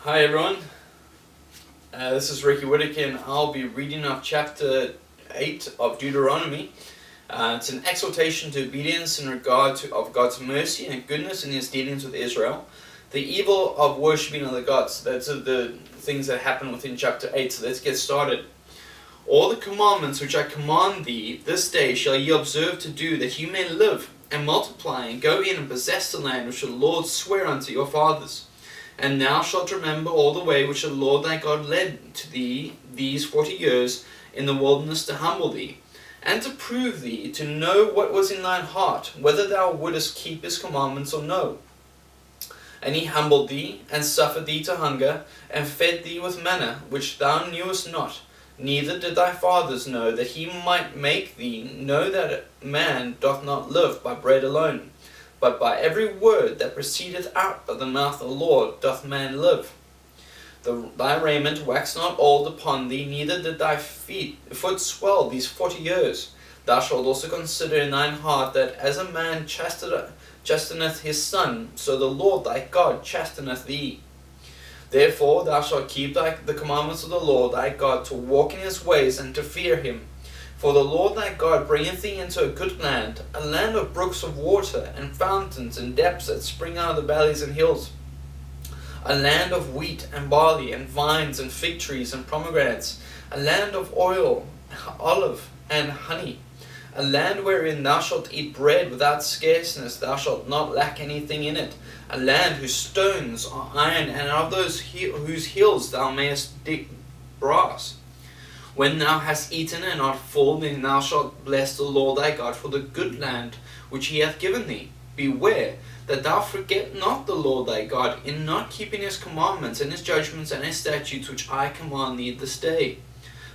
Hi everyone, this is Ricky Whitaker and I'll be reading off chapter 8 of Deuteronomy. It's an exhortation to obedience in regard of God's mercy and goodness in his dealings with Israel. The evil of worshipping other gods, that's the things that happen within chapter 8, so let's get started. All the commandments which I command thee this day shall ye observe to do, that you may live and multiply and go in and possess the land which the Lord sware unto your fathers. And thou shalt remember all the way which the Lord thy God led to thee these 40 years in the wilderness to humble thee, and to prove thee, to know what was in thine heart, whether thou wouldest keep his commandments or no. And he humbled thee, and suffered thee to hunger, and fed thee with manna, which thou knewest not, neither did thy fathers know, that he might make thee know that man doth not live by bread alone, but by every word that proceedeth out of the mouth of the Lord doth man live. Thy raiment waxed not old upon thee, neither did thy foot swell these 40 years. Thou shalt also consider in thine heart that as a man chasteneth his son, so the Lord thy God chasteneth thee. Therefore thou shalt keep the commandments of the Lord thy God, to walk in his ways and to fear him. For the Lord thy God bringeth thee into a good land, a land of brooks of water, and fountains, and depths that spring out of the valleys and hills, a land of wheat and barley, and vines, and fig trees, and pomegranates, a land of oil, olive, and honey, a land wherein thou shalt eat bread without scarceness, thou shalt not lack anything in it, a land whose stones are iron, and of those whose hills thou mayest dig brass. When thou hast eaten and art full, then thou shalt bless the Lord thy God for the good land which he hath given thee. Beware that thou forget not the Lord thy God, in not keeping his commandments and his judgments and his statutes which I command thee this day.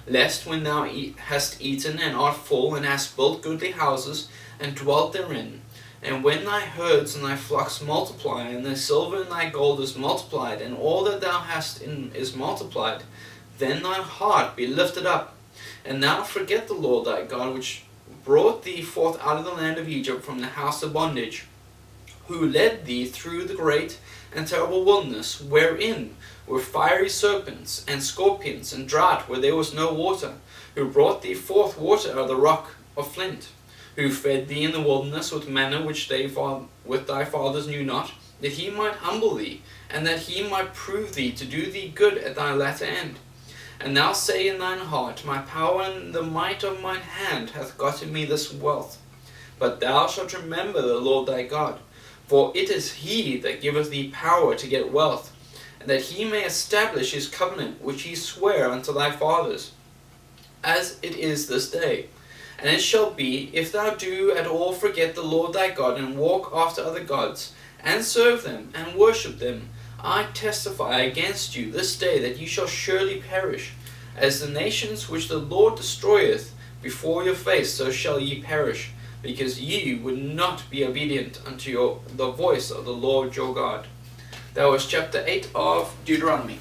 Lest when thou hast eaten and art full, and hast built goodly houses, and dwelt therein, and when thy herds and thy flocks multiply, and thy silver and thy gold is multiplied, and all that thou hast is multiplied, then thine heart be lifted up, and thou forget the Lord thy God, which brought thee forth out of the land of Egypt from the house of bondage, who led thee through the great and terrible wilderness, wherein were fiery serpents and scorpions, and drought where there was no water, who brought thee forth water out of the rock of flint, who fed thee in the wilderness with manna which thy fathers knew not, that he might humble thee, and that he might prove thee to do thee good at thy latter end. And thou say in thine heart, my power and the might of mine hand hath gotten me this wealth. But thou shalt remember the Lord thy God, for it is he that giveth thee power to get wealth, and that he may establish his covenant which he sware unto thy fathers, as it is this day. And it shall be, if thou do at all forget the Lord thy God, and walk after other gods, and serve them, and worship them, I testify against you this day that ye shall surely perish. As the nations which the Lord destroyeth before your face, so shall ye perish, because ye would not be obedient unto the voice of the Lord your God. That was chapter 8 of Deuteronomy.